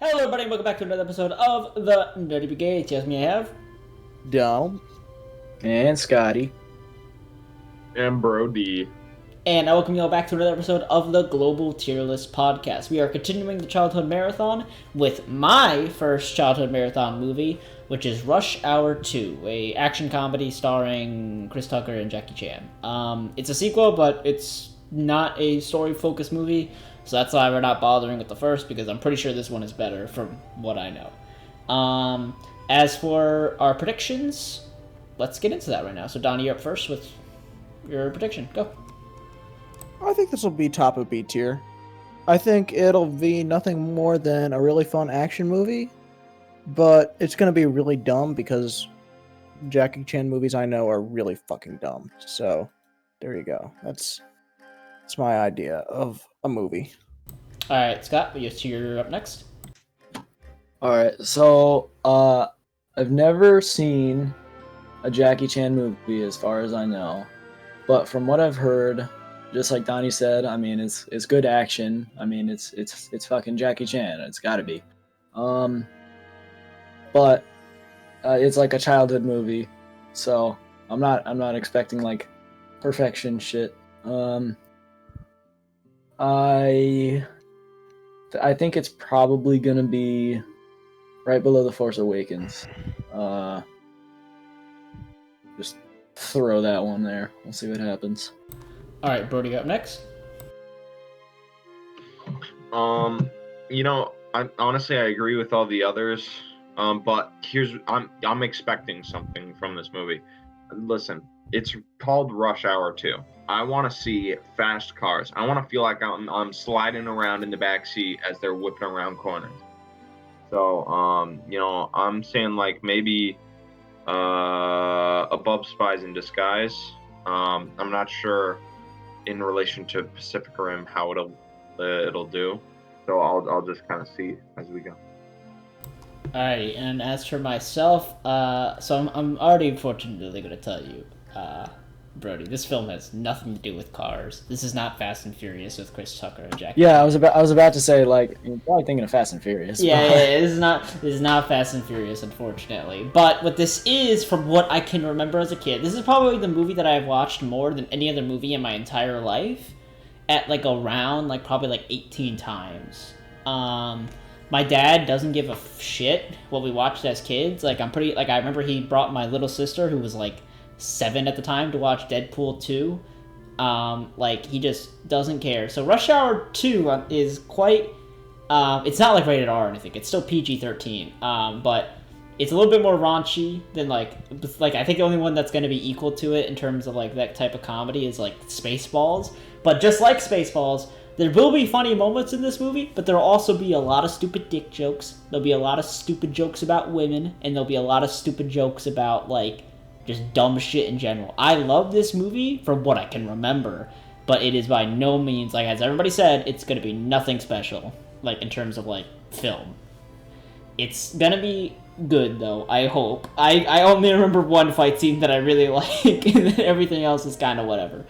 Hello, everybody, and welcome back to another episode of the Nerdy Brigade. Yes, me, I have. Donald. And Scotty. And Brody. And I welcome you all back to another episode of the Global Tier List Podcast. We are continuing the childhood marathon with my first childhood marathon movie, which is Rush Hour 2, a action comedy starring Chris Tucker and Jackie Chan. It's a sequel, but it's not a story-focused movie, so that's why we're not bothering with the first, because I'm pretty sure this one is better from what I know. As for our predictions, let's get into that right now. So, Donnie, you're up first with your prediction. Go. I think this will be top of B tier. I think it'll be nothing more than a really fun action movie, but it's going to be really dumb because Jackie Chan movies I know are really fucking dumb. So, there you go. That's my idea of a movie. All right, Scott, you're up next. Alright, so I've never seen a Jackie Chan movie as far as I know. But from what I've heard, just like Donnie said, I mean it's good action. I mean it's fucking Jackie Chan. It's gotta be. But it's like a childhood movie. So I'm not expecting like perfection shit. I think it's probably gonna be right below The Force Awakens. Just throw that one there. We'll see what happens. All right, Brody, you're up next. I honestly I agree with all the others. But I'm expecting something from this movie. Listen, it's called Rush Hour 2. I want to see fast cars. I want to feel like I'm sliding around in the back seat as they're whipping around corners. So, I'm saying like maybe above Spies in Disguise. I'm not sure in relation to Pacific Rim how it'll do. So I'll just kind of see as we go. Alrighty, and as for myself, so I'm already unfortunately going to tell you, Brody, this film has nothing to do with cars. This is not Fast and Furious with Chris Tucker and Jackie. Yeah, I was about to say like you're probably thinking of Fast and Furious. Yeah, this is not Fast and Furious, unfortunately. But what this is, from what I can remember as a kid, this is probably the movie that I've watched more than any other movie in my entire life, at like around like probably like 18 times. My dad doesn't give a shit what we watched as kids. Like I remember he brought my little sister who was like 7 at the time to watch Deadpool 2. Like he just doesn't care. So Rush Hour 2 is quite it's not like rated R or anything. It's still PG-13. But it's a little bit more raunchy than like I think the only one that's going to be equal to it in terms of like that type of comedy is like Spaceballs. But just like Spaceballs, there will be funny moments in this movie, but there'll also be a lot of stupid dick jokes. There'll be a lot of stupid jokes about women, and there'll be a lot of stupid jokes about like just dumb shit in general. I love this movie from what I can remember, but it is by no means, like as everybody said, it's going to be nothing special like in terms of like film. It's gonna be good though, I hope. I only remember one fight scene that I really like, and then everything else is kind of whatever.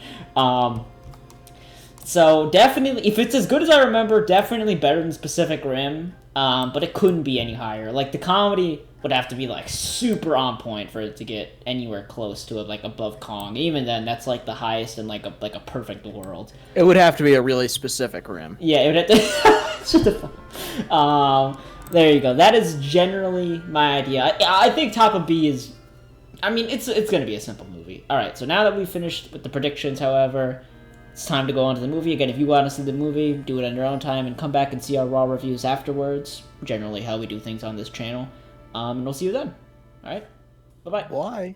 So definitely, if it's as good as I remember, definitely better than Pacific Rim. But it couldn't be any higher. Like the comedy would have to be like super on point for it to get anywhere close to it, like above Kong. Even then, that's like the highest in like a perfect world. It would have to be a really specific rim. Yeah, it would have to. Shut the fuck. There you go. That is generally my idea. I think top of B is. I mean, it's gonna be a simple movie. All right. So now that we've finished with the predictions, however, it's time to go on to the movie. Again, if you want to see the movie, do it on your own time and come back and see our raw reviews afterwards. Generally, how we do things on this channel. And we'll see you then. All right. Bye bye. Why?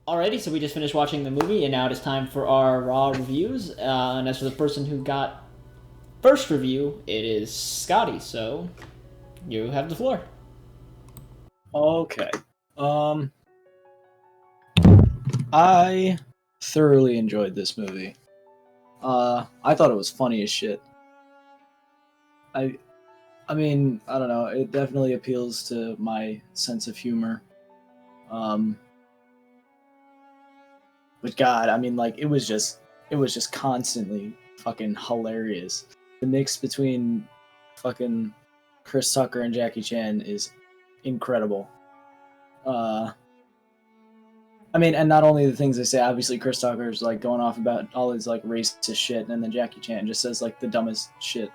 Alrighty, so we just finished watching the movie, and now it is time for our raw reviews. And as for the person who got first review, it is Scotty. So you have the floor. Okay. I thoroughly enjoyed this movie. I thought it was funny as shit. I mean, I don't know. It definitely appeals to my sense of humor. But God, I mean, like it was just constantly fucking hilarious. the mix between fucking Chris Tucker and Jackie Chan is incredible. I mean, and not only the things they say, obviously Chris Tucker's like going off about all his like racist shit, and then Jackie Chan just says like the dumbest shit,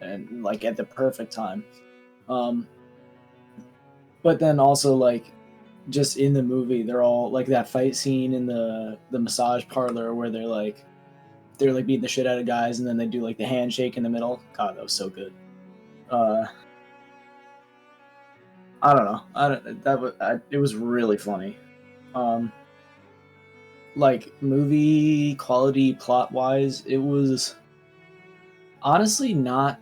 and like at the perfect time. But then also like just in the movie, they're all like that fight scene in the massage parlor where they're like beating the shit out of guys, and then they do like the handshake in the middle. God, that was so good. I don't know. It was really funny. Like movie quality plot wise, it was honestly not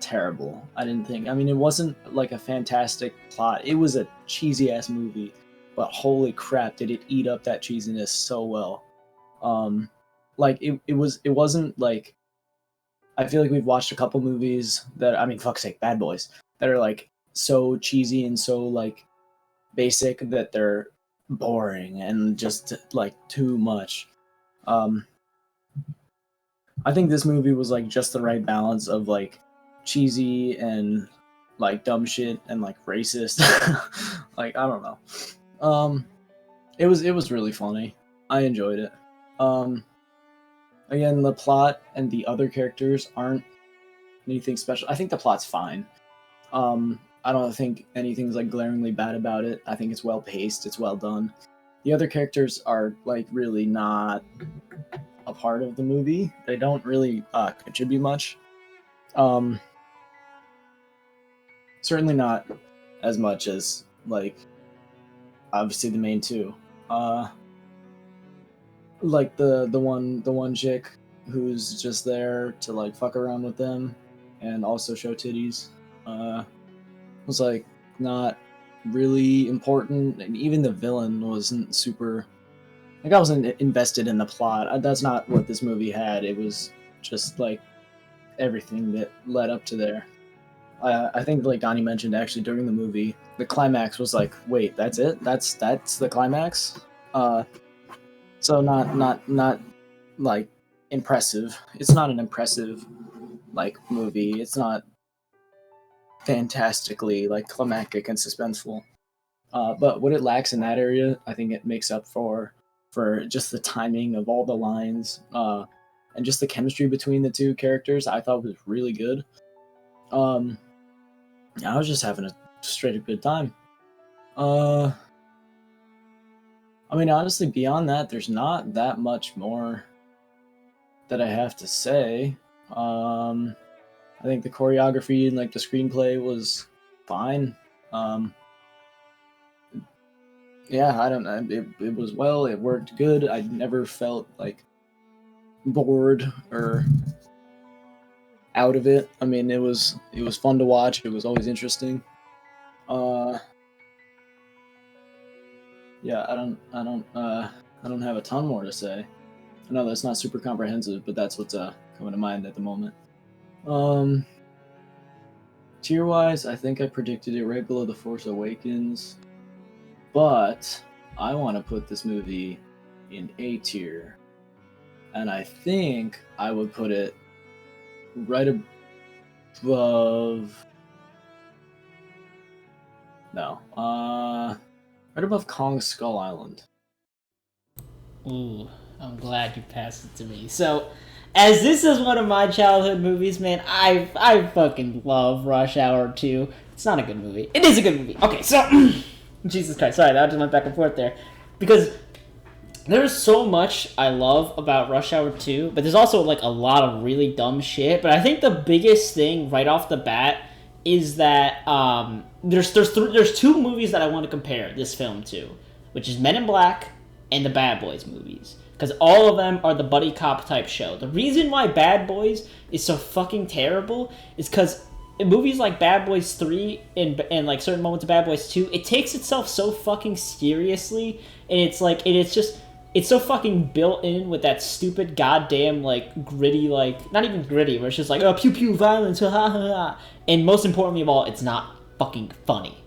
terrible. I didn't think. I mean, it wasn't like a fantastic plot. It was a cheesy ass movie, but holy crap, did it eat up that cheesiness so well. Like it wasn't like, I feel like we've watched a couple movies that, I mean, fuck's sake, Bad Boys, that are like so cheesy and so like basic that they're boring and just like too much. I think this movie was like just the right balance of like cheesy and like dumb shit and like racist. Like, I don't know. It was really funny. I enjoyed it. Again, the plot and the other characters aren't anything special. I think the plot's fine. I don't think anything's like glaringly bad about it. I think it's well paced, it's well done. The other characters are like really not a part of the movie. They don't really contribute much. Certainly not as much as like obviously the main two. Like the one chick who's just there to like fuck around with them and also show titties. Was like not really important, and even the villain wasn't super. Like, I wasn't invested in the plot. That's not what this movie had. It was just like everything that led up to there. I think, like Donnie mentioned, actually during the movie, the climax was like, wait, that's it? That's the climax? So not like impressive. It's not an impressive like movie. It's not fantastically like climactic and suspenseful. But what it lacks in that area, I think it makes up for just the timing of all the lines, and just the chemistry between the two characters. I thought was really good. I was just having a straight up good time. I mean, honestly, beyond that, there's not that much more that I have to say. I think the choreography and like the screenplay was fine. Yeah, I don't know. It was well. It worked good. I never felt like bored or out of it. I mean, it was fun to watch. It was always interesting. Yeah, I don't have a ton more to say. I know that's not super comprehensive, but that's what's coming to mind at the moment. Tier wise, I think I predicted it right below The Force Awakens, but I want to put this movie in A tier, and I think I would put it right above. No, right above Kong Skull Island. Ooh, I'm glad you passed it to me. So, as this is one of my childhood movies, man, I fucking love Rush Hour 2. It's not a good movie. It is a good movie. Okay, so Jesus Christ, sorry, that just went back and forth there. Because there's so much I love about Rush Hour 2, but there's also like a lot of really dumb shit. But I think the biggest thing right off the bat is that there's two movies that I want to compare this film to, which is Men in Black and the Bad Boys movies. Because all of them are the buddy cop type show. The reason why Bad Boys is so fucking terrible is because in movies like Bad Boys 3 and like certain moments of Bad Boys 2, it takes itself so fucking seriously, and it's so fucking built in with that stupid goddamn like gritty, like not even gritty, where it's just like, oh, pew pew violence, ha ha ha. And most importantly of all, it's not fucking funny.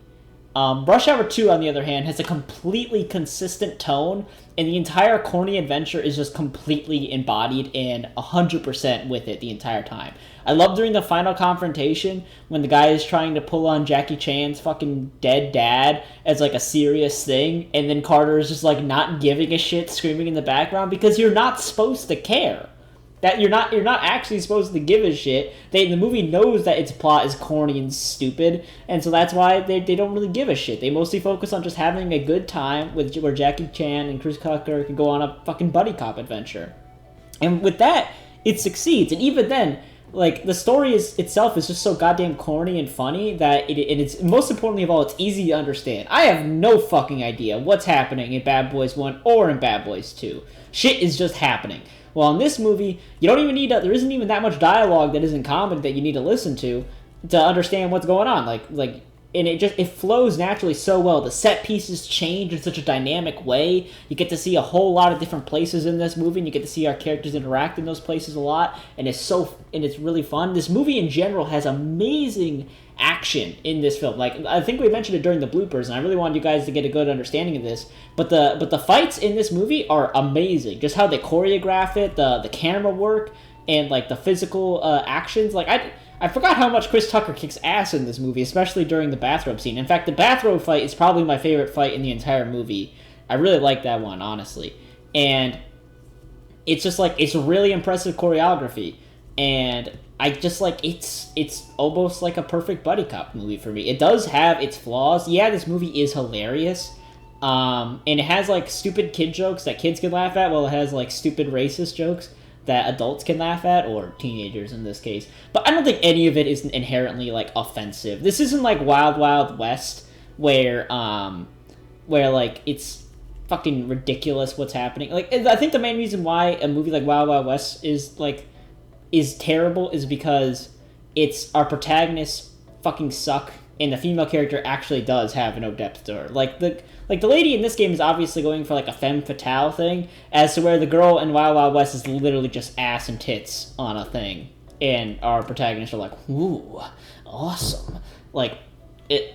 Rush Hour 2, on the other hand, has a completely consistent tone, and the entire corny adventure is just completely embodied and 100% with it the entire time. I love during the final confrontation when the guy is trying to pull on Jackie Chan's fucking dead dad as like a serious thing, and then Carter is just like not giving a shit, screaming in the background, because you're not supposed to care. That you're not actually supposed to give a shit. The movie knows that its plot is corny and stupid, and so that's why they don't really give a shit. They mostly focus on just having a good time with where Jackie Chan and Chris Tucker can go on a fucking buddy cop adventure. And with that, it succeeds. And even then, like, the story itself is just so goddamn corny and funny that it's, most importantly of all, it's easy to understand. I have no fucking idea what's happening in Bad Boys 1 or in Bad Boys 2. Shit is just happening. Well, in this movie, you don't even need there isn't even that much dialogue that isn't common that you need to listen to understand what's going on. And it flows naturally so well. The set pieces change in such a dynamic way. You get to see a whole lot of different places in this movie, and you get to see our characters interact in those places a lot, and it's really fun. This movie in general has amazing action in this film. Like, I think we mentioned it during the bloopers, and I really wanted you guys to get a good understanding of this. But the fights in this movie are amazing. Just how they choreograph it, the camera work, and like the physical actions. Like, I forgot how much Chris Tucker kicks ass in this movie, especially during the bathrobe scene. In fact, the bathrobe fight is probably my favorite fight in the entire movie. I really like that one, honestly. And it's just like, it's really impressive choreography. And I just like, it's almost like a perfect buddy cop movie for me. It does have its flaws. Yeah, this movie is hilarious. And it has like stupid kid jokes that kids can laugh at, while it has like stupid racist jokes that adults can laugh at, or teenagers in this case. But I don't think any of it is inherently like offensive. This isn't like Wild Wild West where like it's fucking ridiculous what's happening. Like, I think the main reason why a movie like Wild Wild West is terrible is because our protagonists fucking suck, and the female character actually does have no depth to her. Like the lady in this game is obviously going for like a femme fatale thing, as to where the girl in Wild Wild West is literally just ass and tits on a thing, and our protagonists are like, ooh, awesome. Like, I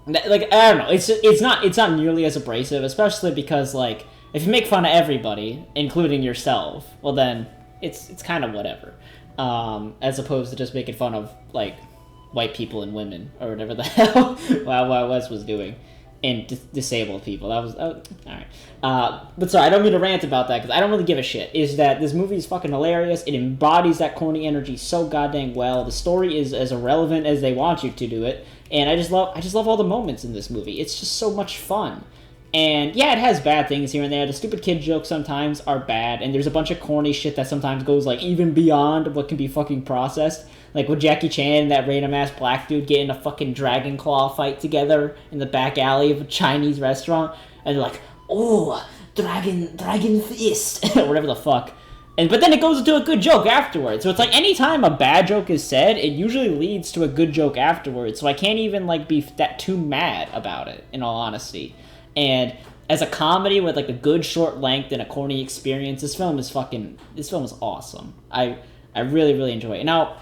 don't know. It's not nearly as abrasive, especially because like if you make fun of everybody, including yourself, well then it's kind of whatever. As opposed to just making fun of like white people and women or whatever the hell Wild Wild West was doing, and disabled people. That was all right. But sorry, I don't mean to rant about that because I don't really give a shit. Is that this movie is fucking hilarious. It embodies that corny energy so goddamn well. The story is as irrelevant as they want you to do it, and I just love all the moments in this movie. It's just so much fun. And yeah, it has bad things here and there. The stupid kid jokes sometimes are bad, and there's a bunch of corny shit that sometimes goes like even beyond what can be fucking processed. Like with Jackie Chan and that random ass black dude getting a fucking dragon claw fight together in the back alley of a Chinese restaurant, and they're like, oh, dragon fist, or whatever the fuck. But then it goes into a good joke afterwards. So it's like anytime a bad joke is said, it usually leads to a good joke afterwards. So I can't even like be that too mad about it, in all honesty. And as a comedy with like a good short length and a corny experience, this film is awesome. I really, really enjoy it. Now,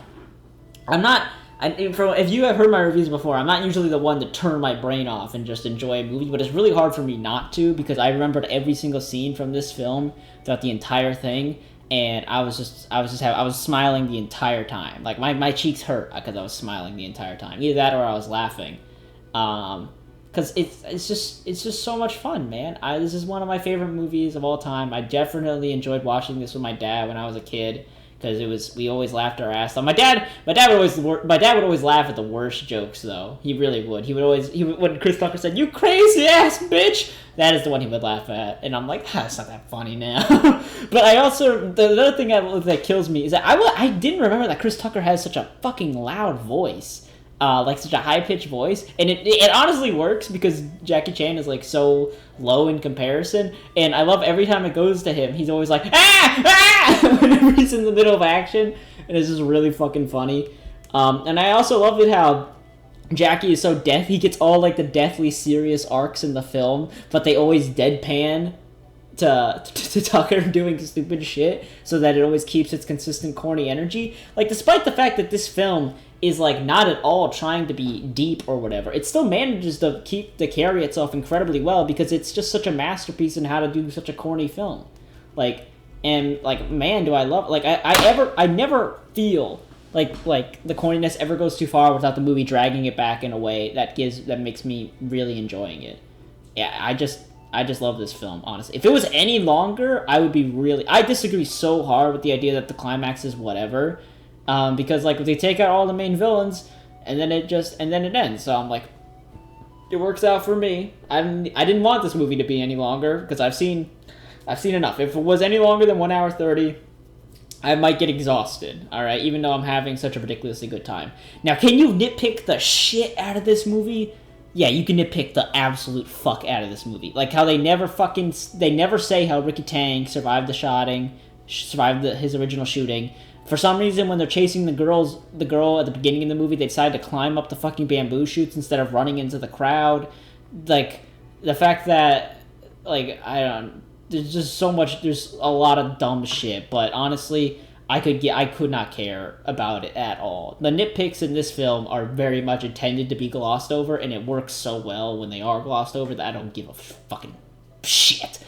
if you have heard my reviews before, I'm not usually the one to turn my brain off and just enjoy a movie, but it's really hard for me not to, because I remembered every single scene from this film throughout the entire thing, and I was smiling the entire time. Like my cheeks hurt because I was smiling the entire time. Either that or I was laughing. Because it's just so much fun, man. This is one of my favorite movies of all time. I definitely enjoyed watching this with my dad when I was a kid, because we always laughed our ass off. My dad would always laugh at the worst jokes, though. He really would. When Chris Tucker said, "You crazy ass bitch," that is the one he would laugh at, and I'm like, it's not that funny now. But I also, the other thing that kills me is that I didn't remember that Chris Tucker has such a fucking loud voice. Like such a high-pitched voice, and it honestly works because Jackie Chan is like so low in comparison, and I love every time it goes to him, he's always like, whenever he's in the middle of action, and it's just really fucking funny. And I also love it how Jackie is so deaf, he gets all like the deathly serious arcs in the film, but they always deadpan to Tucker doing stupid shit so that it always keeps its consistent corny energy. Like, despite the fact that this film is like not at all trying to be deep or whatever, it still manages to carry itself incredibly well because it's just such a masterpiece in how to do such a corny film. Like, and like, man, do I love, like, I never feel like the corniness ever goes too far without the movie dragging it back in a way that makes me really enjoying it. Yeah, I just love this film, honestly. If it was any longer, I would be really... I disagree so hard with the idea that the climax is whatever. Because, like, if they take out all the main villains, and then it ends. So I'm like, it works out for me. I didn't want this movie to be any longer, because I've seen enough. If it was any longer than 1 hour 30, I might get exhausted, alright? Even though I'm having such a ridiculously good time. Now, can you nitpick the shit out of this movie? Yeah, you can nitpick the absolute fuck out of this movie. Like how they never say how Ricky Tang survived his original shooting. For some reason, when they're chasing the girl at the beginning of the movie, they decide to climb up the fucking bamboo shoots instead of running into the crowd. Like, the fact that, like, there's just so much, there's a lot of dumb shit, but honestly, I could not care about it at all. The nitpicks in this film are very much intended to be glossed over, and it works so well when they are glossed over that I don't give a fucking shit.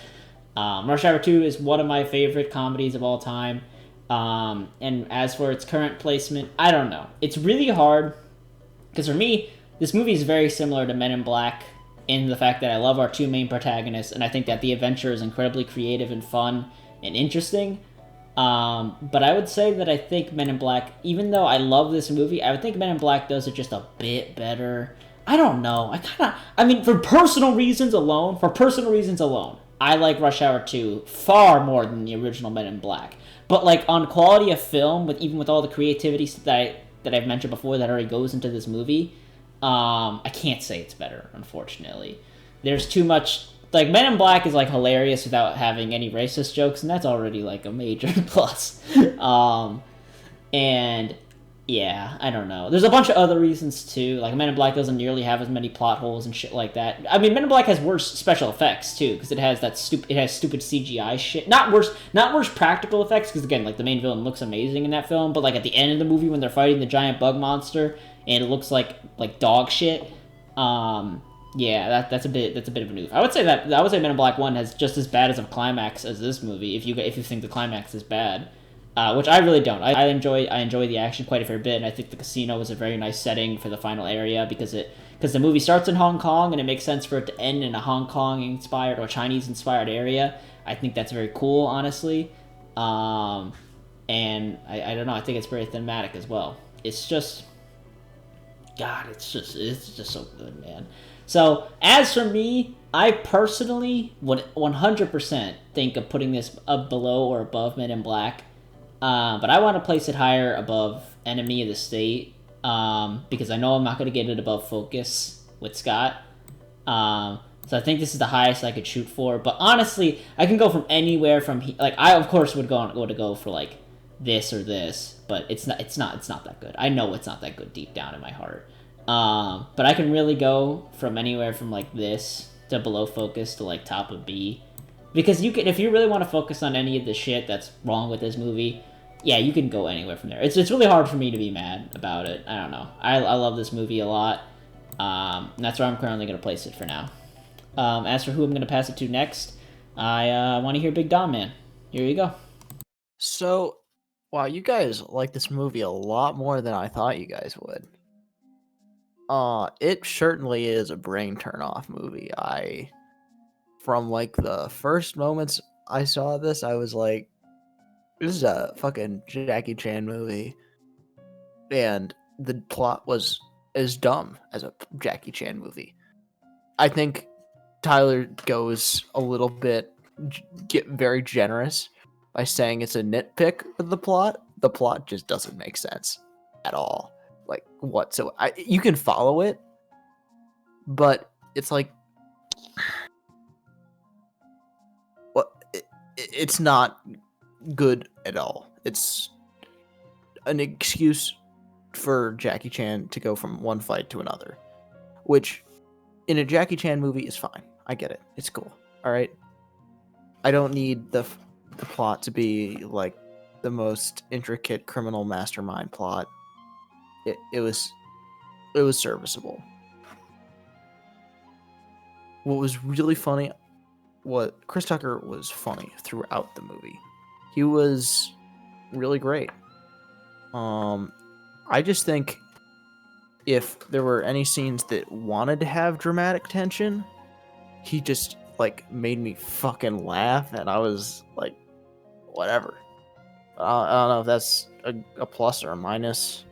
Rush Hour 2 is one of my favorite comedies of all time. And as for its current placement, I don't know. It's really hard, because for me, this movie is very similar to Men in Black in the fact that I love our two main protagonists, and I think that the adventure is incredibly creative and fun and interesting. But I would say that I think Men in Black, even though I love this movie, I would think Men in Black does it just a bit better. I don't know. For personal reasons alone, I like Rush Hour 2 far more than the original Men in Black. But, like, on quality of film, even with all the creativity that I've mentioned before that already goes into this movie, I can't say it's better, unfortunately. There's too much... Like, Men in Black is, like, hilarious without having any racist jokes, and that's already, like, a major plus. And, yeah, I don't know. There's a bunch of other reasons, too. Like, Men in Black doesn't nearly have as many plot holes and shit like that. I mean, Men in Black has worse special effects, too, because it has stupid CGI shit. Not worse practical effects, because, again, like, the main villain looks amazing in that film, but, like, at the end of the movie when they're fighting the giant bug monster, and it looks like dog shit, yeah, that's a bit of an oof. I would say Men in Black 1 has just as bad as a climax as this movie, if you think the climax is bad, which I really don't. I enjoy the action quite a fair bit, and I think the casino is a very nice setting for the final area because the movie starts in Hong Kong and it makes sense for it to end in a Hong Kong inspired or Chinese inspired area. I think that's very cool, honestly, and I don't know. I think it's very thematic as well. It's just, God, it's just so good, man. So, as for me, I personally would 100% think of putting this up below or above Men in Black. But I want to place it higher above Enemy of the State, because I know I'm not going to get it above Focus with Scott. So I think this is the highest I could shoot for. But honestly, I can go from anywhere from... I, of course, would go for, like, this or this, but it's not that good. I know it's not that good deep down in my heart. But I can really go from anywhere from, like, this to below Focus to, like, top of B. Because if you really want to focus on any of the shit that's wrong with this movie, yeah, you can go anywhere from there. It's really hard for me to be mad about it. I don't know. I love this movie a lot. And that's where I'm currently going to place it for now. As for who I'm going to pass it to next, I want to hear Big Dom Man. Here you go. So, wow, you guys like this movie a lot more than I thought you guys would. It certainly is a brain turn-off movie. From, like, the first moments I saw this, I was like, this is a fucking Jackie Chan movie. And the plot was as dumb as a Jackie Chan movie. I think Tyler goes a little bit, get very generous by saying it's a nitpick of the plot. The plot just doesn't make sense at all. Like, whatsoever. You can follow it, but it's like, it's not good at all. It's an excuse for Jackie Chan to go from one fight to another, which in a Jackie Chan movie is fine. I get it. It's cool. All right. I don't need the plot to be like the most intricate criminal mastermind plot. It was serviceable. What was really funny, what Chris Tucker was funny throughout the movie. He was really great. I just think if there were any scenes that wanted to have dramatic tension, he just like made me fucking laugh, and I was like, whatever. I don't know if that's a plus or a minus,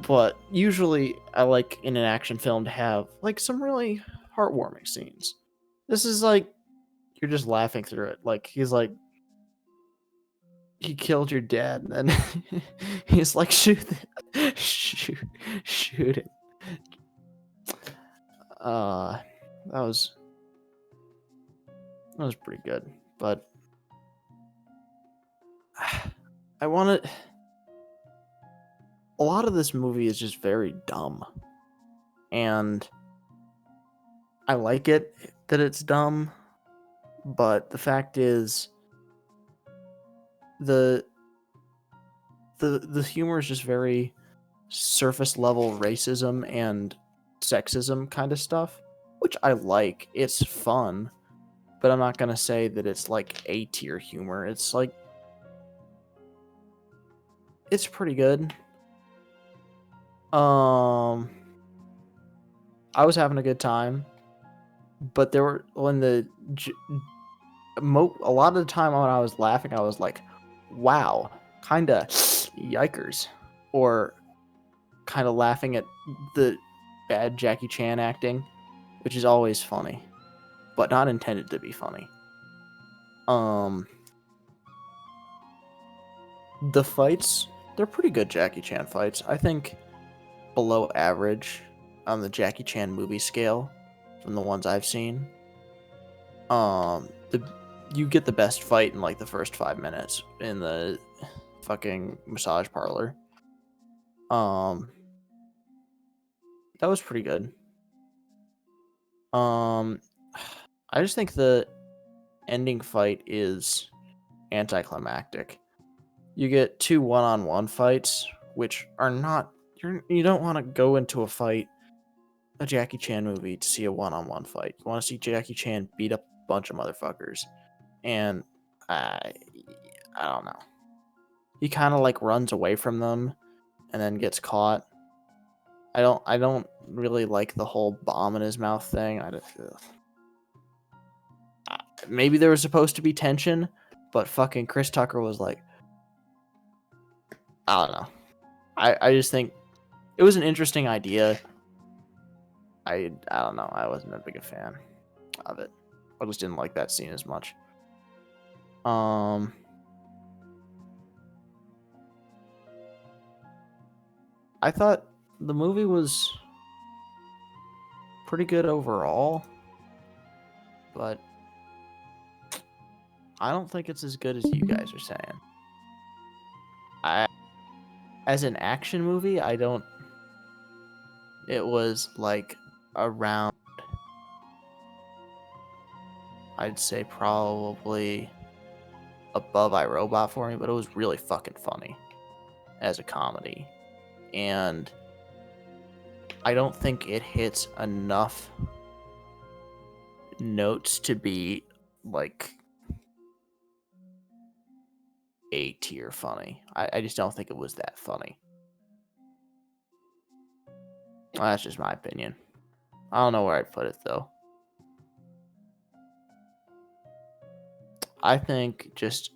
but usually I like in an action film to have like some really heartwarming scenes. This is like you're just laughing through it. Like he's like, he killed your dad, and then he's like, shoot him. That was pretty good, but I wanted. A lot of this movie is just very dumb, and I like it that it's dumb, but the fact is, the humor is just very surface level racism and sexism kind of stuff, which I like. It's fun, but I'm not gonna say that it's like A tier humor. It's like it's pretty good. I was having a good time, but there were a lot of the time when I was laughing, I was like, "Wow, kind of yikers," or kind of laughing at the bad Jackie Chan acting, which is always funny, but not intended to be funny. The fights, they're pretty good Jackie Chan fights. I think below average on the Jackie Chan movie scale from the ones I've seen. You get the best fight in like the first 5 minutes in the fucking massage parlor. That was pretty good. I just think the ending fight is anticlimactic. You get 2 one-on-one fights, which are not. You don't want to go into a Jackie Chan movie to see a one-on-one fight. You want to see Jackie Chan beat up a bunch of motherfuckers, and I don't know. He kind of like runs away from them, and then gets caught. I don't really like the whole bomb in his mouth thing. Maybe there was supposed to be tension, but fucking Chris Tucker was like, I don't know. I just think it was an interesting idea. I don't know. I wasn't a big a fan of it. I just didn't like that scene as much. I thought the movie was pretty good overall, but I don't think it's as good as you guys are saying. As an action movie, I don't. It was like around, I'd say probably above iRobot for me, but it was really fucking funny as a comedy. And I don't think it hits enough notes to be like A tier funny. I just don't think it was that funny. Well, that's just my opinion. I don't know where I'd put it though. I think just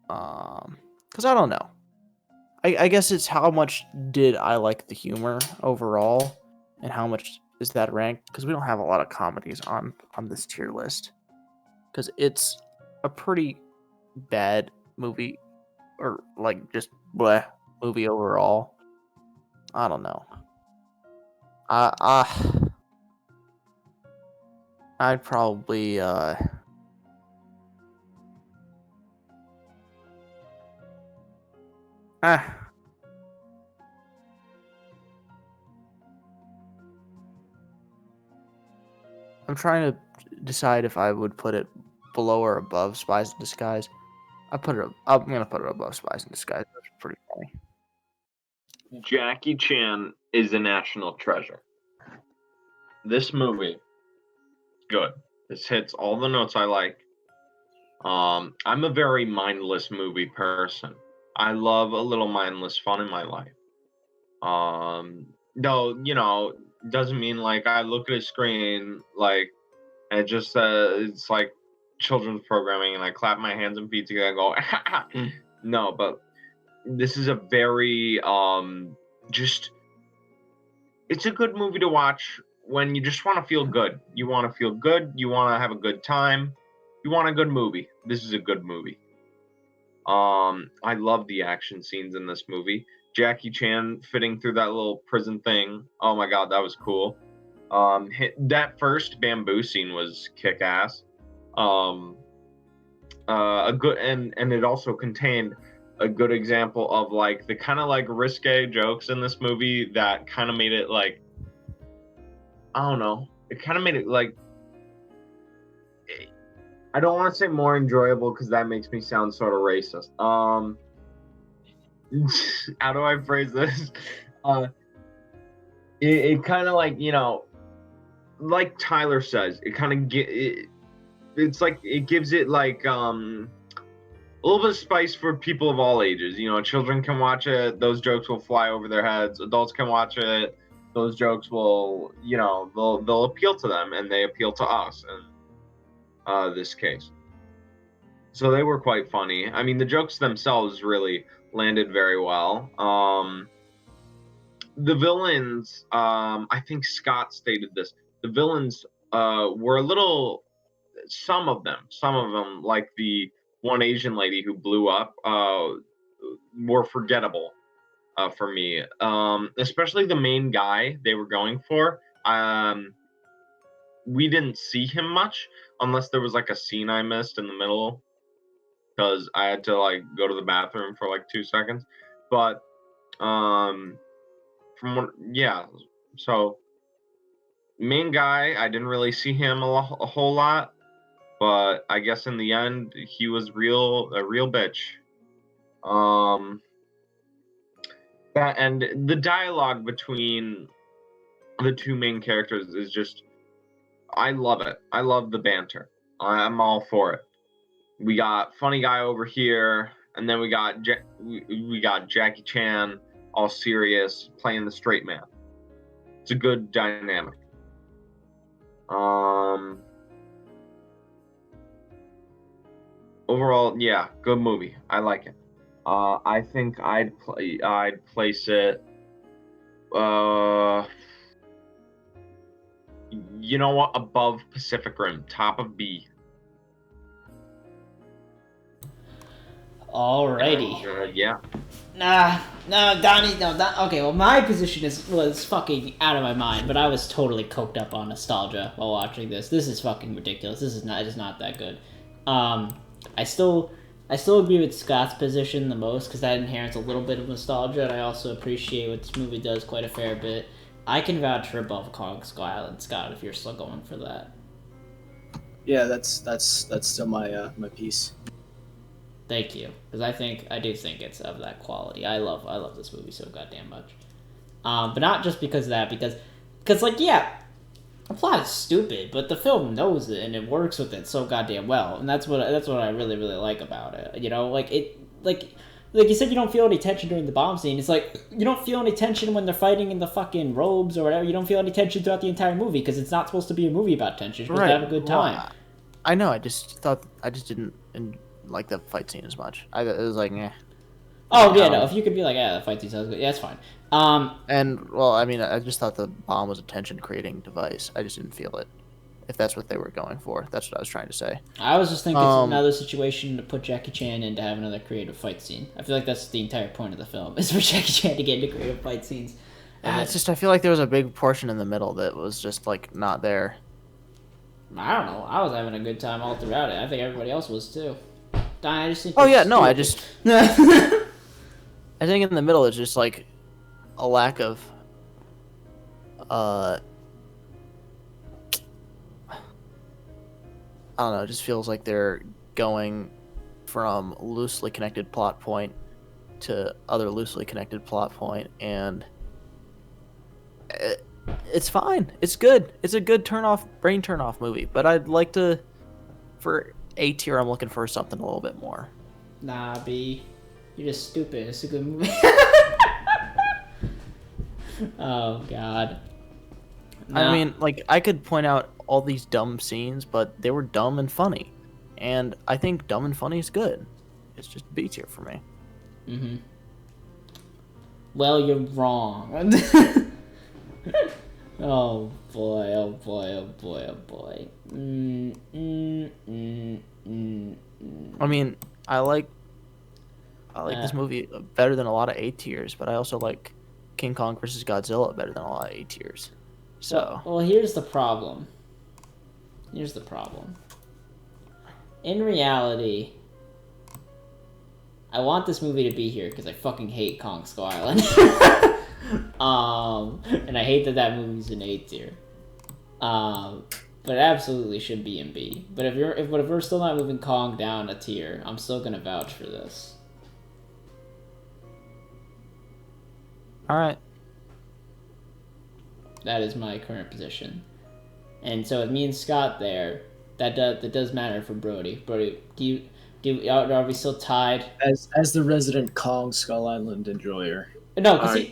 because I don't know. I guess it's how much did I like the humor overall, and how much is that ranked? Because we don't have a lot of comedies on this tier list. Because it's a pretty bad movie, or like just bleh movie overall. I don't know. I'd probably I'm trying to decide if I would put it below or above Spies in Disguise. I'm gonna put it above Spies in Disguise. That's pretty funny. Jackie Chan is a national treasure. This movie, good. This hits all the notes I like. I'm a very mindless movie person. I love a little mindless fun in my life. Though, doesn't mean like I look at a screen like and it just it's like children's programming and I clap my hands and feet together and go no, but this is a very just it's a good movie to watch when you just want to feel good. You want to feel good, you want to have a good time, you want a good movie. This is a good movie. I love the action scenes in this movie. Jackie Chan fitting through that little prison thing. Oh my god, that was cool. That first bamboo scene was kick ass. A good and it also contained a good example of like the kind of like risque jokes in this movie that kind of made it like I don't know. It kind of made it like I don't want to say more enjoyable because that makes me sound sort of racist. How do I phrase this? It kind of like like Tyler says, it kind of it's like it gives it like a little bit of spice for people of all ages. Children can watch it; those jokes will fly over their heads. Adults can watch it; those jokes will, they'll appeal to them, and they appeal to us in this case. So they were quite funny. I mean, the jokes themselves really landed very well. The villains, I think Scott stated this. The villains were a little. Some of them, like the one Asian lady who blew up, were forgettable for me. Especially the main guy they were going for. We didn't see him much unless there was like a scene I missed in the middle because I had to like go to the bathroom for like 2 seconds. But so main guy, I didn't really see him a whole lot, but I guess in the end he was a real bitch. And the dialogue between the two main characters is just I love it. I love the banter. I'm all for it. We got funny guy over here, and then we got Jackie Chan, all serious, playing the straight man. It's a good dynamic. Overall, yeah, good movie. I like it. I think I'd place it. You know what? Above Pacific Rim, top of B. Alrighty. Yeah. No, Donnie, no. Okay, well, my position was fucking out of my mind, but I was totally coked up on nostalgia while watching this. This is fucking ridiculous. It is not that good. I still agree with Scott's position the most because that inherits a little bit of nostalgia, and I also appreciate what this movie does quite a fair bit. I can vouch for Above Kong Skull Island, Scott, if you're still going for that. Yeah, that's still my piece. Thank you, because I do think it's of that quality. I love this movie so goddamn much. But not just because of that, because like yeah, the plot is stupid, but the film knows it and it works with it so goddamn well, and that's what I really really like about it. Like you said, you don't feel any tension during the bomb scene. It's like you don't feel any tension when they're fighting in the fucking robes or whatever. You don't feel any tension throughout the entire movie because it's not supposed to be a movie about tension. You're supposed to have a good time. Well, I know. I just didn't like the fight scene as much. It was like, eh. Oh yeah, no. If you could be like, yeah, the fight scene sounds good. Yeah, that's fine. And well, I mean, I just thought the bomb was a tension-creating device. I just didn't feel it. If that's what they were going for, that's what I was trying to say. I was just thinking it's another situation to put Jackie Chan in to have another creative fight scene. I feel like that's the entire point of the film is for Jackie Chan to get into creative fight scenes. It's just I feel like there was a big portion in the middle that was just like not there. I don't know. I was having a good time all throughout it. I think everybody else was too. I just think. Oh yeah, no, I just. I think in the middle it's just like a lack of. I don't know, it just feels like they're going from loosely connected plot point to other loosely connected plot point, and it's fine. It's good. It's a good brain turn off movie. But I'd like to, for A tier, I'm looking for something a little bit more. Nah, B. You're just stupid. It's a good movie. Oh, God. I mean, like, I could point out all these dumb scenes, but they were dumb and funny. And I think dumb and funny is good. It's just B tier for me. Mm-hmm. Well, you're wrong. Oh boy, oh boy, oh boy, oh boy. I mean, I like this movie better than a lot of A tiers, but I also like King Kong vs. Godzilla better than a lot of A tiers. So, well, here's the problem. In reality, I want this movie to be here because I fucking hate Kong Skull Island. And I hate that movie's an A tier. But it absolutely should be in B. But if we're still not moving Kong down a tier, I'm still gonna vouch for this. all right. That is my current position. And so with me and Scott there, that does matter for Brody. Brody, are we still tied? As the resident Kong Skull Island enjoyer. No, because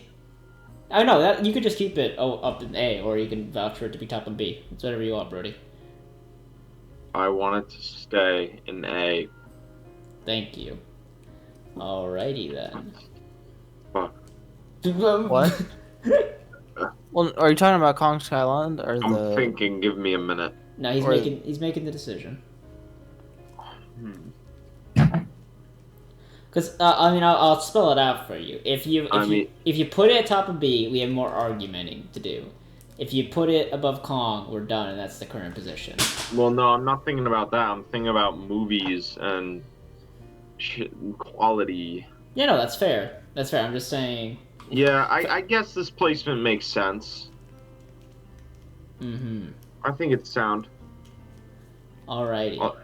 I know that you could just keep it up in A, or you can vouch for it to be top in B. It's whatever you want, Brody. I want it to stay in A. Thank you. Alrighty then. Fuck. What? Well, are you talking about Kong Skull Island or I'm thinking. Give me a minute. No, he's making the decision. Because I mean, I'll spell it out for you. If you put it at top of B, we have more argumenting to do. If you put it above Kong, we're done, and that's the current position. Well, no, I'm not thinking about that. I'm thinking about movies and quality. Yeah, no, that's fair. That's fair. I'm just saying. Yeah, I guess this placement makes sense. Mm-hmm. I think it's sound. Alrighty.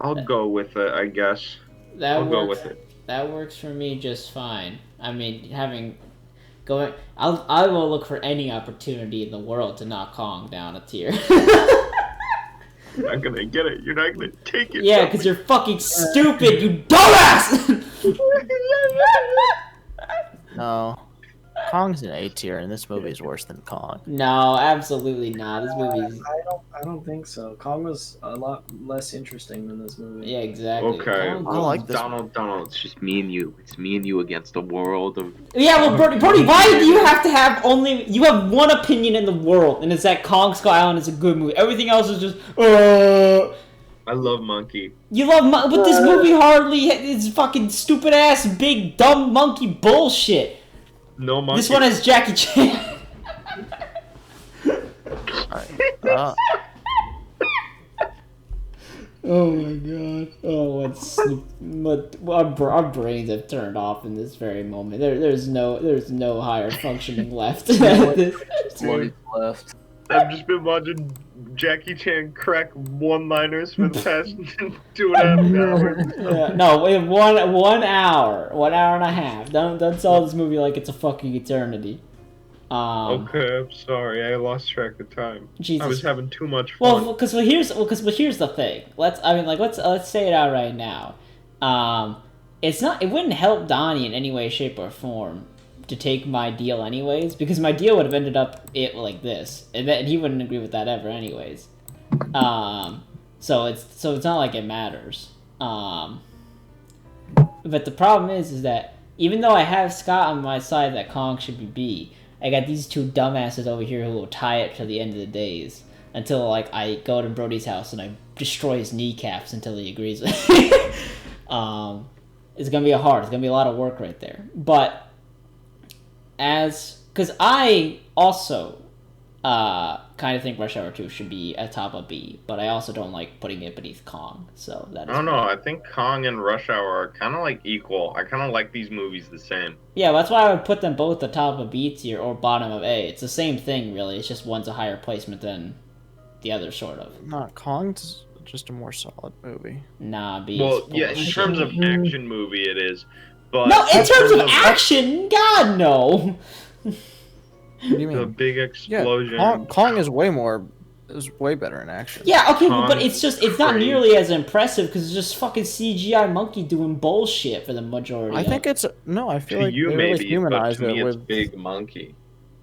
I'll go with it, I guess. I'll go with it. That works for me just fine. I mean, I will look for any opportunity in the world to knock Kong down a tier. You're not gonna get it. You're not gonna take it. Yeah, because you're fucking stupid, you dumbass! No. Kong's an A tier, and this movie is worse than Kong. No, absolutely not. This movie's... I don't think so. Kong was a lot less interesting than this movie. Yeah, exactly. Okay, I like this Donald, it's just me and you. It's me and you against the world of... Yeah, well, Brody, why do you have to have only... You have one opinion in the world, and it's that Kong Skull Island is a good movie. Everything else is just... I love Monkey. You love but this movie hardly is fucking stupid-ass, big, dumb monkey bullshit. No Monkey. This one has Jackie Chan. Oh my god. Oh, our brains have turned off in this very moment. There's no higher functioning left. What's left? I've just been watching Jackie Chan crack one-liners for the past 2.5 hours. Yeah, no, we have 1 hour, 1 hour and a half. Don't sell this movie like it's a fucking eternity. Okay, I'm sorry, I lost track of time. Jesus. I was having too much fun. Well, here's the thing. Let's say it out right now. It wouldn't help Donnie in any way, shape, or form to take my deal anyways, because my deal would have ended up like this, and he wouldn't agree with that ever anyways. So it's not like it matters. But the problem is that even though I have Scott on my side that Kong should be B, I got these two dumbasses over here who will tie it to the end of the days until like I go to Brody's house and I destroy his kneecaps until he agrees with me. It's gonna be it's gonna be a lot of work right there. But because I also kind of think Rush Hour 2 should be at top of B, but I also don't like putting it beneath Kong. So that is. I don't know. I think Kong and Rush Hour are kind of like equal. I kind of like these movies the same. Yeah, that's why I would put them both at top of B tier or bottom of A. It's the same thing, really. It's just one's a higher placement than the other, sort of. Not Kong's just a more solid movie. Nah, B. Well, is yeah, in bullshit. terms of action movie, it is. But No, in terms of action, God no. What do you the mean? big Yeah, explosion. Kong is way better in action. Yeah, okay, Kong but it's not crazy. nearly as impressive because it's just fucking CGI monkey doing bullshit for the majority. I of think it. it's no. I feel To like you, they really maybe, but humanized to me, it it's with Big Monkey.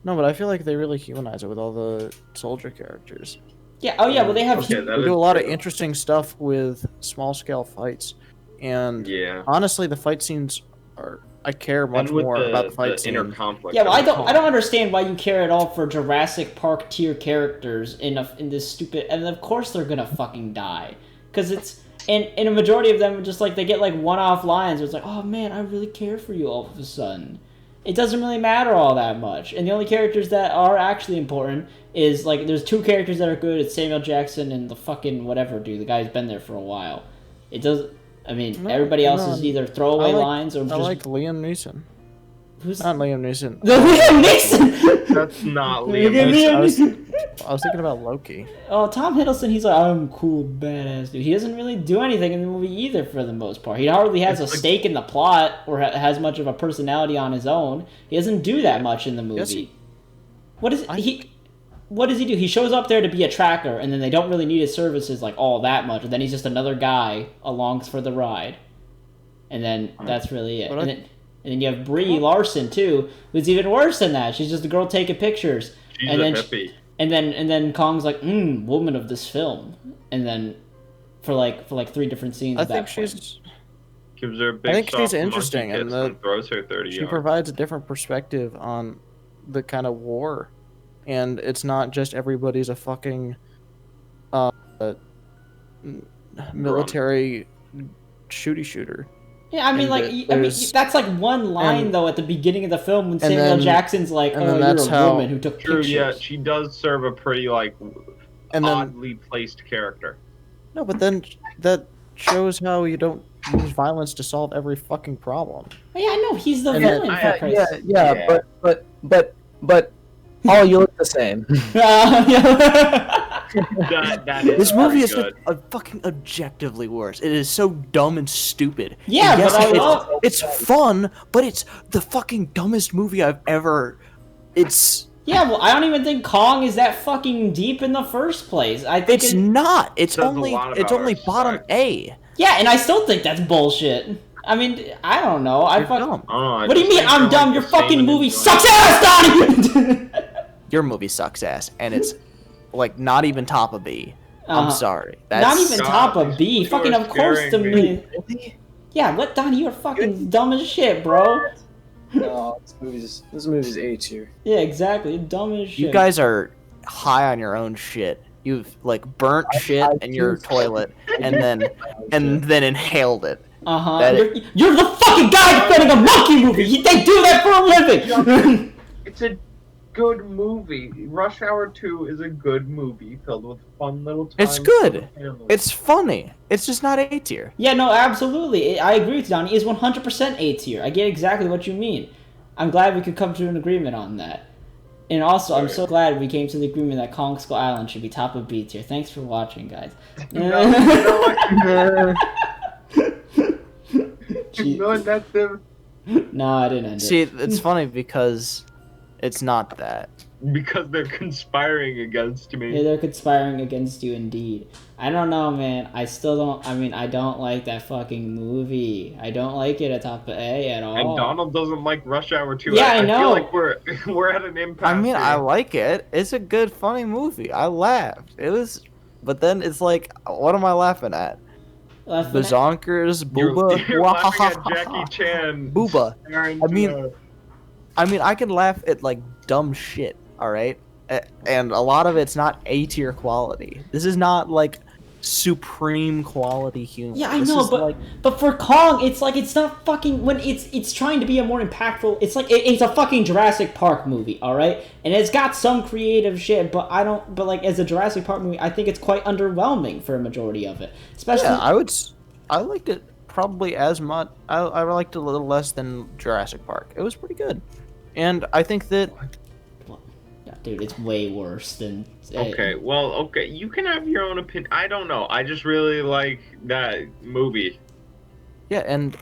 no, but I feel like they really humanize it with all the soldier characters. Yeah. Oh yeah. Well, they have. Okay, They that do is a lot of true. interesting stuff with small scale fights, and Yeah. honestly, the fight scenes are. I care much And with more about the fight inner scenes. conflict. Yeah, well, of I it. don't understand why you care at all for Jurassic Park tier characters in this stupid, and of course they're gonna fucking die, because it's and a majority of them just like they get like one-off lines where it's like, oh man, I really care for you all of a sudden. It doesn't really matter all that much, and the only characters that are actually important is like there's two characters that are good. It's Samuel Jackson and the fucking whatever dude, the guy who's been there for a while. It does. I mean, No, everybody else no, is either throwaway I like- lines or I just like Liam Neeson. who's Not Liam Neeson. the Liam Neeson. That's not Look Liam at Neeson. I was- Neeson. I was thinking about Loki. Oh, Tom Hiddleston, he's like, I'm cool, badass dude. He doesn't really do anything in the movie either, for the most part. He hardly has a It's like- stake in the plot or has much of a personality on his own. He doesn't do that much in the movie. Yes, he- What is he? What does he do? He shows up there to be a tracker, and then they don't really need his services like all that much. And then he's just another guy along for the ride, and then that's really it. But And then you have Brie Larson too, who's even worse than that. She's just a girl taking pictures. She's And a then hippie. And then Kong's like, woman of this film, and then for like 3 different scenes. I at that think point. she's. Gives her a big I think she's soft monkey interesting, kiss and and throws her 30 She yards. provides a different perspective on the kind of war, and it's not just everybody's a fucking military shooter. Yeah, I mean, and like, that I mean, there's- that's like one line and- though at the beginning of the film when and Samuel then- Jackson's like, and "Oh, then you're that's a how- woman who took True, pictures." yeah, she does serve a pretty, like, And then oddly placed character. no, but then that shows how you don't use violence to solve every fucking problem. Yeah, I know he's the And villain. then- for Yeah, Christ's yeah, but all you look the same. That is This movie pretty is good. like a fucking objectively worse. It is so dumb and stupid. Yeah, And yes, but I it's, love- it's fun, but it's the fucking dumbest movie I've ever. It's Yeah, well, I don't even think Kong is that fucking deep in the first place. I think it's not. It's Says a only lot it's about only our bottom society. A. yeah, and I still think that's bullshit. I mean, I don't know. I You're fuck. dumb. I don't know, I What do you just mean think I'm they're, dumb? like, Your the same fucking and movie enjoying sucks ass, Donnie. Your movie sucks ass, and it's like not even top of B. I'm Uh-huh. sorry. Not That's, even top of B. you Fucking are of course the scaring me. movie. Yeah, what Donnie? You're fucking dumb as shit, bro. No, this movie's A tier. Yeah, exactly. You're dumb as shit. You guys are high on your own shit. You've like burnt shit in your toilet and then inhaled it. Uh-huh. That You're the fucking guy defending a monkey movie! They do that for a living! It's a good movie. Rush Hour 2 is a good movie filled with fun little times. It's good. for the family. It's funny. It's just not A tier. Yeah, no, absolutely. I agree with you, Donnie. It's 100% A tier. I get exactly what you mean. I'm glad we could come to an agreement on that. And also, I'm so glad we came to the agreement that Kong Skull Island should be top of B tier. Thanks for watching, guys. No, that's the No, I didn't end See, it. it's funny because it's not that. because they're conspiring against Yeah, me. they're conspiring against you indeed. I don't know, man. I still don't. I mean, I don't like that fucking movie. I don't like it at top of A at all. And Donald doesn't like Rush Hour 2. Yeah, I I know. feel like we're at an impasse. I mean, I here. like it. It's a good, funny movie. I laughed. It was, but then it's like, what am I laughing at? Left with- Bazonkers, You're, Booba, you're laughing at Jackie Chan. Booba. staring I mean- to I mean, I can laugh at like dumb shit. All right, and a lot of it's not A tier quality. This is not like supreme quality humor. Yeah, I This know, is, but like, but for Kong, it's like it's not fucking when it's trying to be a more impactful. It's like it's a fucking Jurassic Park movie, all right, and it's got some creative shit, but I don't. But like as a Jurassic Park movie, I think it's quite underwhelming for a majority of it, especially. yeah, I liked it probably as much. I liked it a little less than Jurassic Park. It was pretty good, and I think that Yeah. dude, it's way worse than. Okay, well, okay, you can have your own opinion. I don't know. I just really like that movie. Yeah, and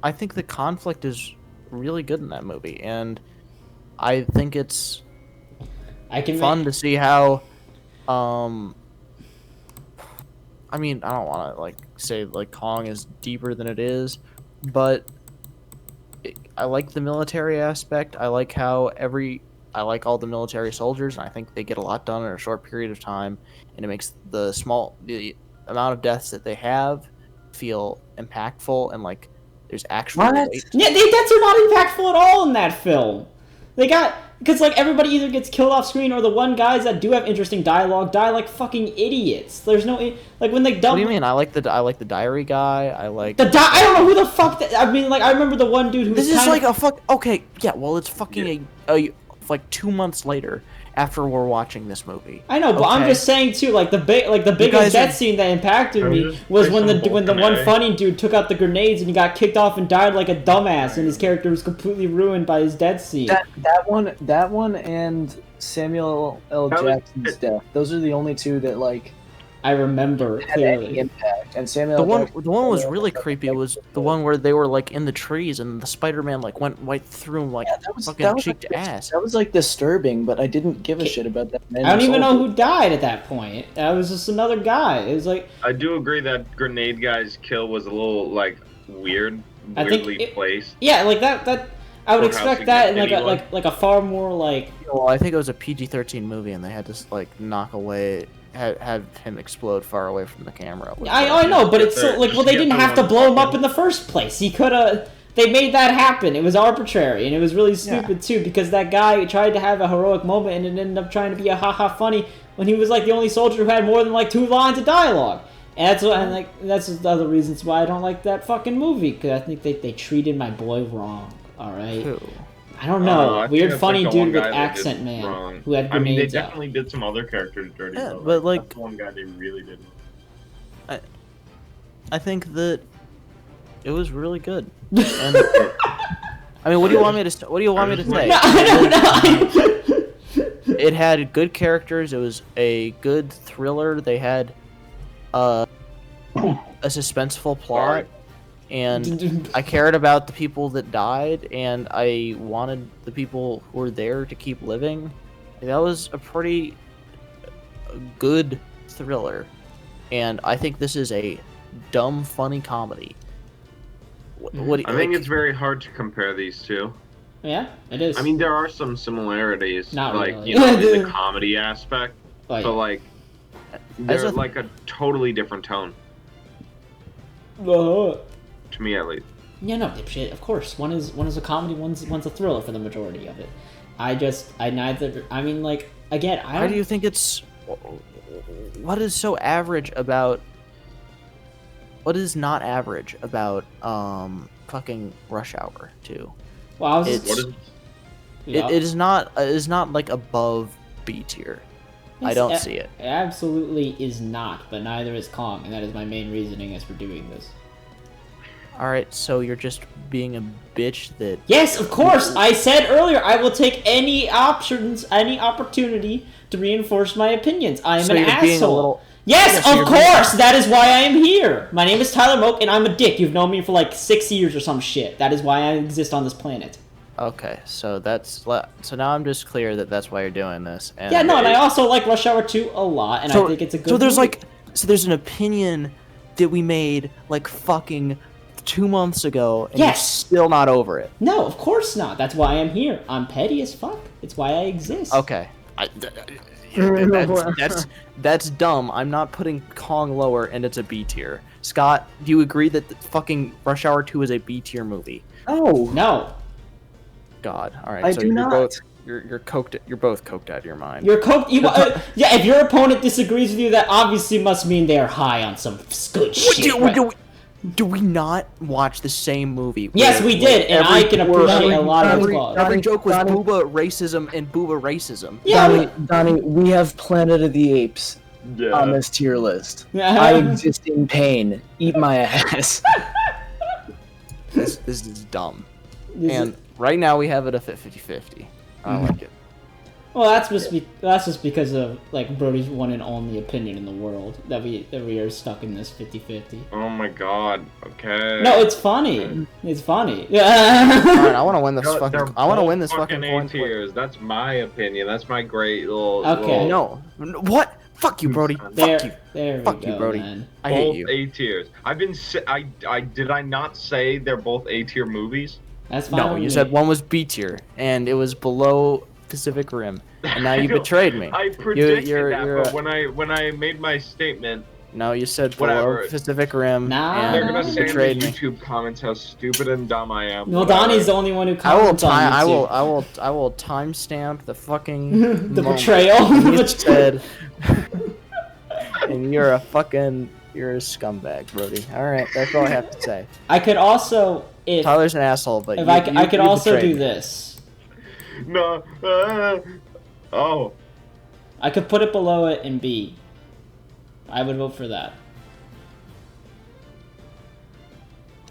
I think the conflict is really good in that movie, and I think it's I can fun to see how. I mean, I don't want to like say like Kong is deeper than it is, but I like the military aspect. I like how I like all the military soldiers, and I think they get a lot done in a short period of time, and it makes the amount of deaths that they have feel impactful and like there's actual weight. Yeah, the deaths are not impactful at all in that film. They got because like everybody either gets killed off screen or the one guys that do have interesting dialogue die like fucking idiots. There's no like when they dump. What do you mean? I like the diary guy. I like I don't know who the fuck. I mean, like I remember the one dude who. This was is like a fuck. Okay, yeah. Well, it's fucking like 2 months later after we're watching this movie. I know, but I'm just saying too. Like the biggest death scene that impacted me was when the one funny dude took out the grenades and he got kicked off and died like a dumbass, and his character was completely ruined by his death scene. That one, and Samuel L. Jackson's death. Those are the only two that like I remember had any clearly. impact. And Samuel The L. one Jackson, was really creepy. Was the one where they were like in the trees and the Spider-Man like went right through him like fucking cheek to ass. That was like disturbing, but I didn't give a shit about that. I don't even know who died at that point. That was just another guy. It was like I do agree that grenade guy's kill was a little like weirdly placed. Yeah, like that. I would Or expect how that in significant like a far more like. Well, I think it was a PG-13 movie, and they had to like knock away. Had him explode far away from the camera. I know, but it's still, like, well, they didn't have to blow him up in the first place. He could have. They made that happen. It was arbitrary, and it was really stupid too, because that guy tried to have a heroic moment, and it ended up trying to be a haha funny when he was like the only soldier who had more than like 2 lines of dialogue. And that's the other reasons why I don't like that fucking movie, because I think they treated my boy wrong. All right. Who? I don't know. I Weird, think funny that's, like, the dude one with guy that accent did man wrong. who had I mean, they grenades out. definitely did some other characters dirty. Yeah, though. but, like- that's the one guy they really did. I think that it was really good. And, I mean, what do you want me to say? What do you want me to say? No, I don't know. It had good characters. It was a good thriller. They had a suspenseful plot, and I cared about the people that died, and I wanted the people who were there to keep living. That was a pretty good thriller, and I think this is a dumb, funny comedy. I think it's very hard to compare these two. Yeah, it is. I mean, there are some similarities, Not like really. you know, in the comedy aspect, But, but like they're like a totally different tone to me, at least. yeah, no, dipshit. Of course, one is a comedy, one's a thriller for the majority of it. I mean, like again, Why do you think it's? What is so average about? What is not average about fucking Rush Hour 2? Well, I was It's- just, What is It is not like above B tier. I don't see it. It absolutely is not, but neither is Kong, and that is my main reasoning as for doing this. All right, so you're just being a bitch that. Yes, of course. I said earlier I will take any opportunity to reinforce my opinions. I am So an you're being a asshole. little- Yes, Yeah, so of you're being- course. That is why I am here. My name is Tyler Moak, and I'm a dick. You've known me for like 6 years or some shit. That is why I exist on this planet. Okay, so so now I'm just clear that that's why you're doing this. And Yeah, no, and I also like Rush Hour 2 a lot, and I think it's a good So there's movie. there's an opinion that we made like fucking 2 months ago, and Yes. you're still not over it. No, of course not. That's why I'm here. I'm petty as fuck. It's why I exist. Okay. That's dumb. I'm not putting Kong lower, and it's a B tier. Scott, do you agree that the fucking Rush Hour 2 is a B tier movie? Oh, No. God. All right. I so do you're not. both you're coked. You're both coked out of your mind. You're yeah, if your opponent disagrees with you, that obviously must mean they are high on some good shit. right? Do we not watch the same movie? Yes, we did, and I can appreciate a lot of every, flaws. every joke was Donnie- booba racism and booba racism. Yeah, Donnie, we have Planet of the Apes Yeah. on this tier list. Yeah. I exist in pain. Eat my ass. This is dumb. And right now we have it at 50-50. I like it. Well, that's just because of like Brody's one and only opinion in the world that we are stuck in this 50-50. Oh my god. Okay. No, it's funny. It's funny. All right, I want to win this They're fucking. I want to both win this fucking A coin flip. tiers. That's my opinion. That's my great little. Okay. little- No, what? Fuck you, Brody. There, Fuck you. there we Fuck go, you, Brody. man. I hate Both you. A tiers. I've been. I did I not say they're both A tier movies? That's fine. No, with you me. said one was B tier, and it was below Pacific Rim, and now you betrayed me. I predicted you're that, a- but when I made my statement, No, you said Whatever. below Pacific Rim, Nah, they're and gonna you say in the betrayed me. YouTube comments how stupid and dumb I am. Well, Whatever. Donnie's the only one who I will comments on YouTube. I will timestamp the fucking The moment betrayal. you said, and you're a scumbag, Brody. All right, that's all I have to say. I could also, if Tyler's an asshole, but if you, I could also betrayed do me. this. No. Oh. I could put it below it in B. I would vote for that.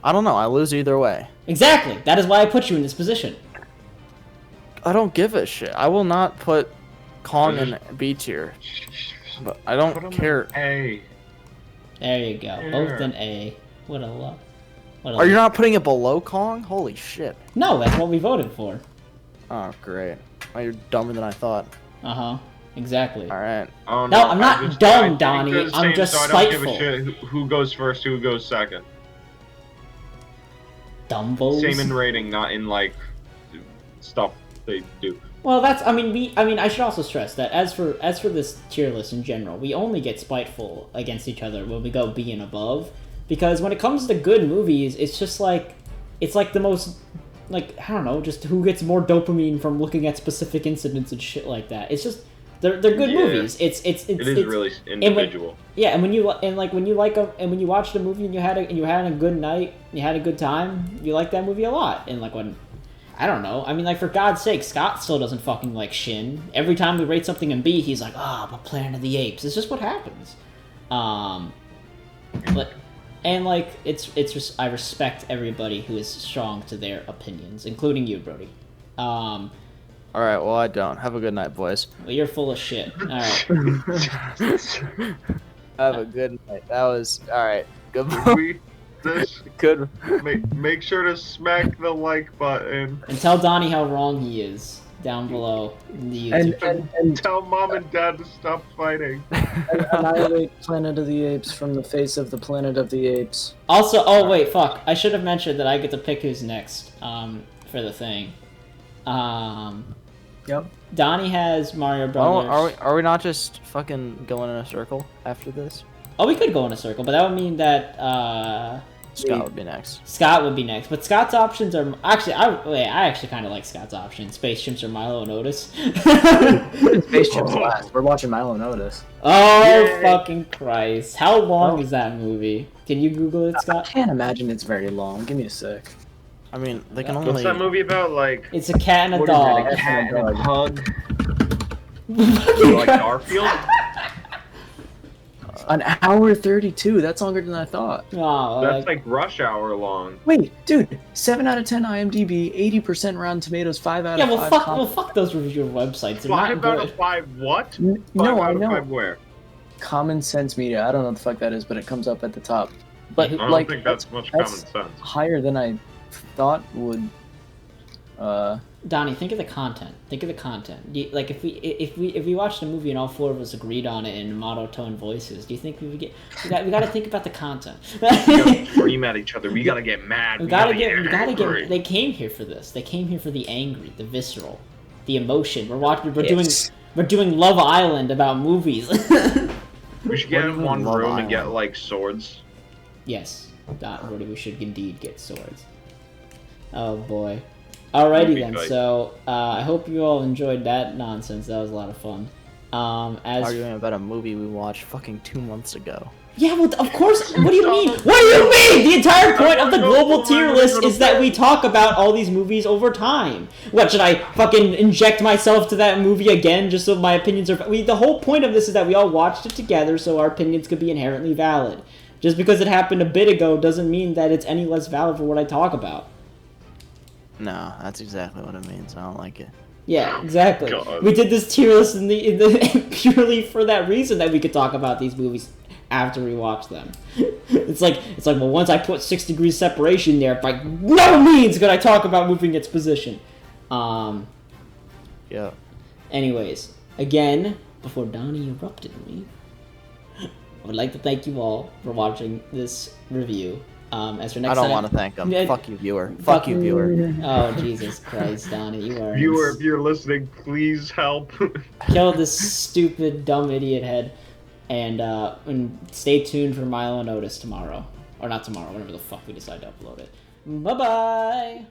I don't know. I lose either way. Exactly. That is why I put you in this position. I don't give a shit. I will not put Kong in B tier, but I Put don't 'em care. in A. There you go. Yeah. Both in A. What a luck. What a Are you luck. not putting it below Kong? Holy shit. No, that's what we voted for. Oh, great. Oh, you're dumber than I thought. Uh-huh. Exactly. All right. Oh, No, I'm not I just- dumb, I think Donnie. they're the I'm same, just so I don't give a spiteful. shit who goes first, who goes second. Dumbos. Same in rating, not in like stuff they do. Well, that's. I mean, I should also stress that as for this tier list in general, we only get spiteful against each other when we go B and above, because when it comes to good movies, it's just like, it's like the most, like I don't know, just who gets more dopamine from looking at specific incidents and shit like that. It's just they're good Yeah. movies. It's It is really individual. Yeah, and when you when you watched a movie and you had a good night, you had a good time, you like that movie a lot. And like when, I don't know, I mean, like for God's sake, Scott still doesn't fucking like Shin. Every time we rate something in B, he's like, but Planet of the Apes. It's just what happens. But and like it's just I respect everybody who is strong to their opinions, including you, Brody. All right. Well, I don't. Have a good night, boys. Well, you're full of shit. All right. Have a good night. That was all right. Good. We just Good. make sure to smack the like button And tell Donnie how wrong he is down below in the YouTube. and tell mom and dad to stop fighting. Annihilate Planet of the Apes from the face of the Planet of the Apes. Also, oh wait, fuck! I should have mentioned that I get to pick who's next. For the thing. Yep. Donnie has Mario Oh, Brothers. are we not just fucking going in a circle after this? Oh, we could go in a circle, but that would mean that Scott would be next. Scott would be next. But Scott's options are actually I actually kind of like Scott's options: Space Chimps or Milo and Otis. Space Chimps last. We're watching Milo and Otis. Oh Yay. fucking Christ! How long is that movie? Can you Google it, I Scott? can't imagine it's very long. Give me a sec. I mean, they can What's only. that movie about? Like It's a cat and a What is dog. that, a cat and a hug, Fucking like Christ. Garfield. An hour 32. That's longer than I thought. Oh, That's like Rush Hour long. Wait, dude. 7 out of 10 IMDb, 80% Rotten Tomatoes, 5 out yeah, of 5. well, fuck those review websites. They're not 5 out good. of 5 what? 5 No, out I of know. 5 where? Common Sense Media. I don't know what the fuck that is, but it comes up at the top. But I don't like, think that's much that's common sense. higher than I thought would. Donnie, think of the content. Think of the content. Like if we watched a movie and all four of us agreed on it in monotone voices, do you think we would get? We got to think about the content. We gotta scream at each other. We gotta get mad. We gotta get. angry. They came here for this. They came here for the angry, the visceral, the emotion. We're watching. We're Yes. doing Love Island about movies. We should get What do in you one mean, Love room and Island? get like swords. Yes, Brody, we should indeed get swords. Oh boy. Alrighty That'd be then. tight. So I hope you all enjoyed that nonsense. That was a lot of fun. As Arguing about a movie we watched fucking 2 months ago. yeah, well, of course. What do you mean? What do you mean? The entire point of the global tier list is that we talk about all these movies over time. What, should I fucking inject myself to that movie again just so my opinions are? The whole point of this is that we all watched it together, so our opinions could be inherently valid. Just because it happened a bit ago doesn't mean that it's any less valid for what I talk about. No, that's exactly what it means. I don't like it. Yeah, exactly. God. We did this tier list in the purely for that reason that we could talk about these movies after we watch them. It's like well, once I put 6 degrees separation there, by no means could I talk about moving its position. Yeah. Anyways, again, before Donnie erupted me, I would like to thank you all for watching this review. As for next I don't time, want to thank him. Yeah. Fuck you, viewer. Fuck you, viewer. Oh Jesus Christ, Donnie, you are Viewer, if you're listening, please help. kill this stupid dumb idiot head, and stay tuned for Milo and Otis tomorrow, or not tomorrow, whenever the fuck we decide to upload it. Bye bye.